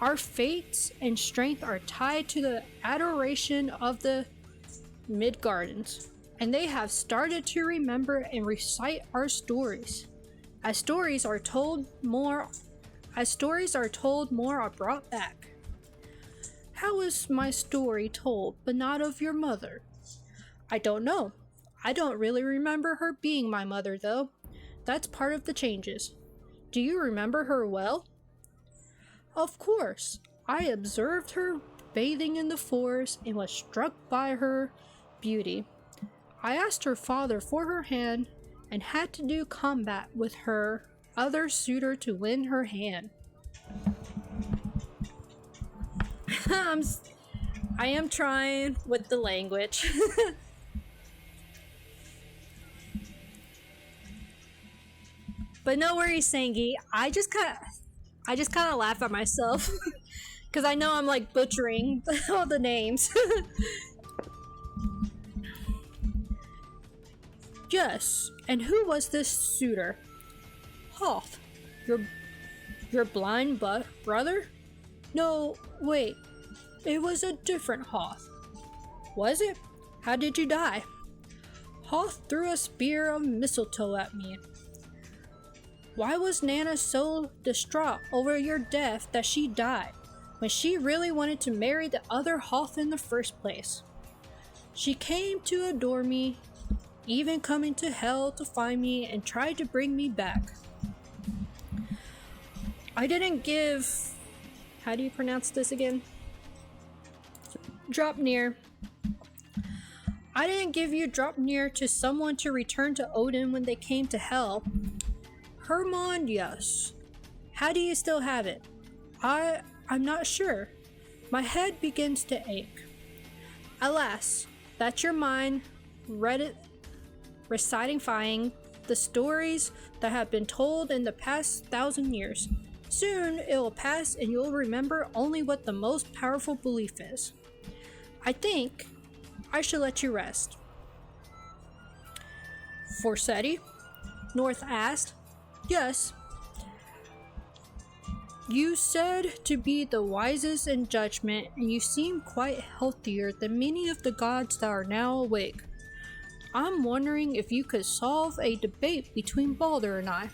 Speaker 1: Our fates and strength are tied to the adoration of the Midgardens, and they have started to remember and recite our stories. As stories are told, more are brought back. How is my story told, but not of your mother? I don't know. I don't really remember her being my mother, though. That's part of the changes. Do you remember her well? Of course. I observed her bathing in the forest and was struck by her beauty. I asked her father for her hand and had to do combat with her other suitor to win her hand. I am trying with the language. But no worries, Sangi. I just kind of laugh at myself because I know I'm like butchering all the names. Yes, and who was this suitor? Hoth, your blind brother? No, wait. It was a different Hoth. Was it? How did you die? Hoth threw a spear of mistletoe at me. Why was Nana so distraught over your death that she died, when she really wanted to marry the other Hoth in the first place? She came to adore me, even coming to hell to find me and tried to bring me back. I didn't give... How do you pronounce this again? Dropnir. I didn't give you Dropnir to someone to return to Odin when they came to hell. Hermond, yes. How do you still have it? I'm not sure. My head begins to ache. Alas, that's your mind reciting the stories that have been told in the past 1,000 years. Soon it will pass and you'll remember only what the most powerful belief is. I think I should let you rest. Forseti? North asked. Yes. You said to be the wisest in judgment, and you seem quite healthier than many of the gods that are now awake. I'm wondering if you could solve a debate between Balder and I.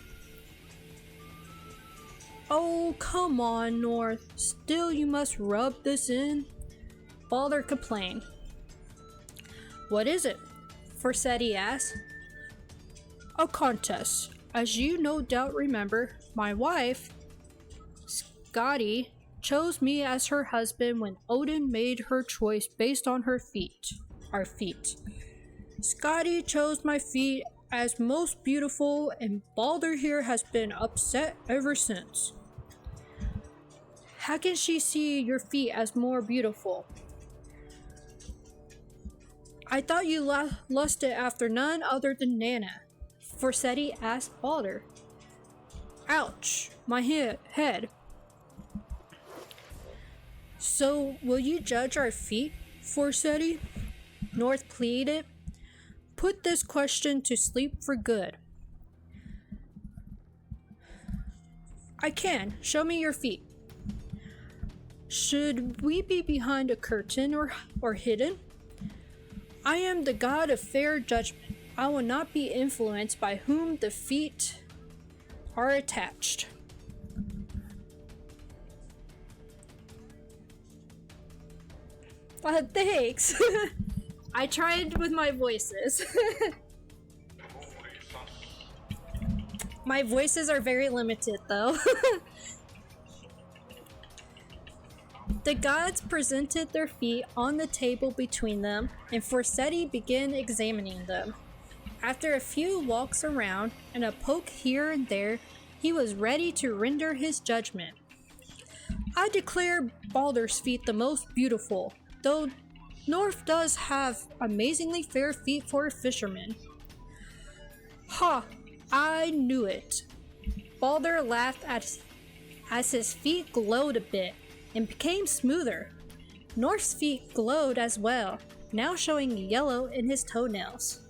Speaker 1: Oh, come on, North. Still you must rub this in? Balder complained. What is it? Forseti asked. A contest. As you no doubt remember, my wife, Skadi, chose me as her husband when Odin made her choice based on our feet. Skadi chose my feet as most beautiful, and Balder here has been upset ever since. How can she see your feet as more beautiful? I thought you lusted after none other than Nana. Forseti asked Balder. Ouch, my head. So, will you judge our feet, Forseti? North pleaded. Put this question to sleep for good. I can. Show me your feet. Should we be behind a curtain or hidden? I am the god of fair judgment. I will not be influenced by whom the feet are attached. Thanks. I tried with my voices. My voices are very limited though. The gods presented their feet on the table between them, and Forseti began examining them. After a few walks around and a poke here and there, he was ready to render his judgment. I declare Baldur's feet the most beautiful, though North does have amazingly fair feet for a fisherman. Ha! I knew it. Baldur laughed as his feet glowed a bit and became smoother. North's feet glowed as well, now showing yellow in his toenails.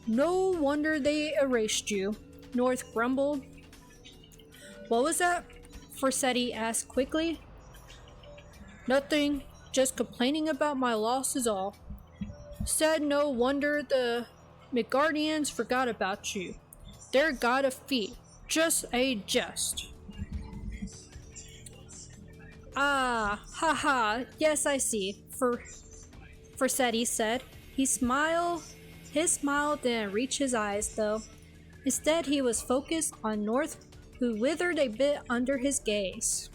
Speaker 1: No wonder they erased you, North grumbled. What was that? Forseti asked quickly. Nothing, just complaining about my loss is all. Said no wonder the Midgardians forgot about you. Their god of feet, just a jest. Ah, haha, yes I see, Forseti said. His smile didn't reach his eyes though. Instead he was focused on North, who withered a bit under his gaze.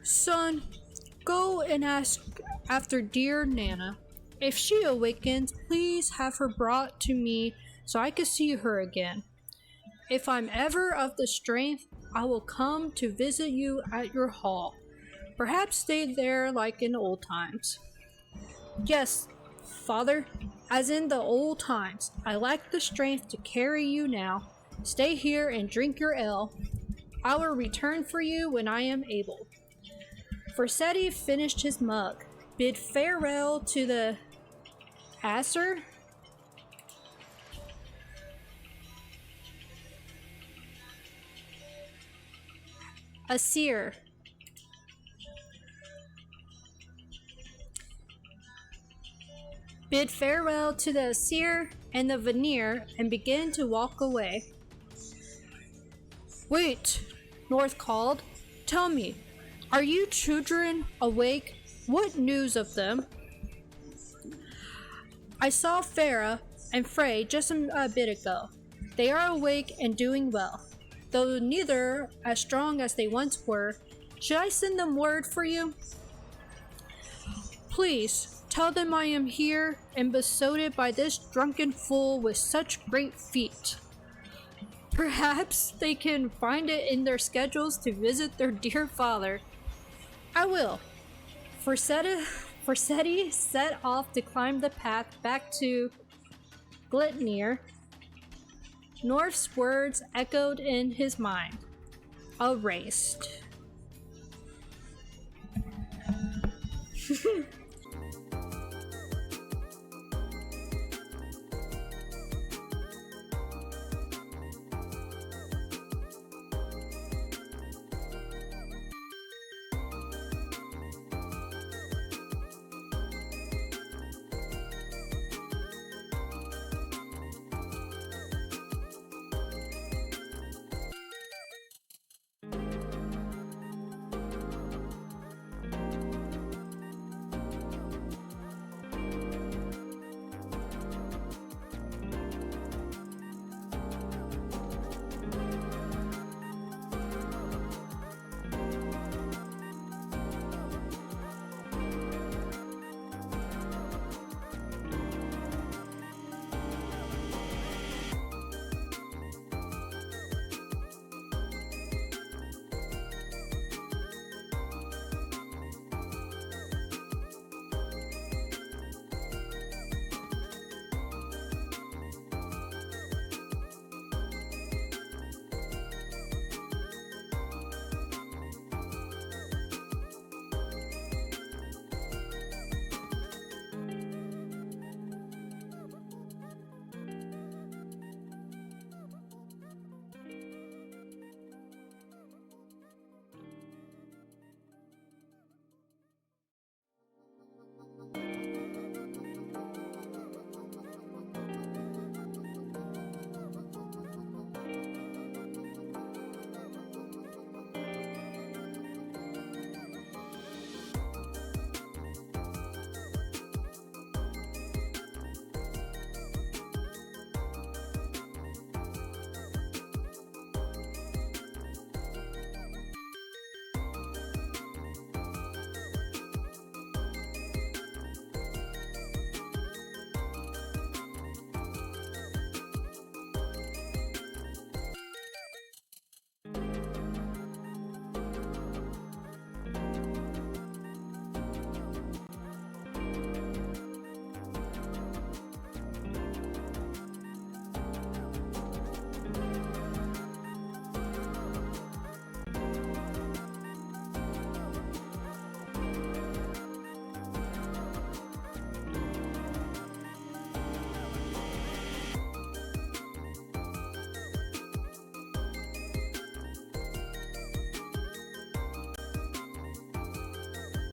Speaker 1: Son, go and ask after dear Nana. If she awakens, please have her brought to me so I can see her again. If I'm ever of the strength, I will come to visit you at your hall. Perhaps stay there like in old times. Yes, father, as in the old times. I lack the strength to carry you now. Stay here and drink your ale. I will return for you when I am able. Forseti finished his mug, bid farewell to the Aesir, Aesir. Bid farewell to the Aesir and the Vanir and began to walk away. Wait, North called. Tell me, are you children awake? What news of them? I saw Farah and Frey just a bit ago. They are awake and doing well, though neither as strong as they once were. Should I send them word for you? Please, tell them I am here and besotted by this drunken fool with such great feet. Perhaps they can find it in their schedules to visit their dear father. I will. Forseti set off to climb the path back to Glitnir. North's words echoed in his mind. Erased.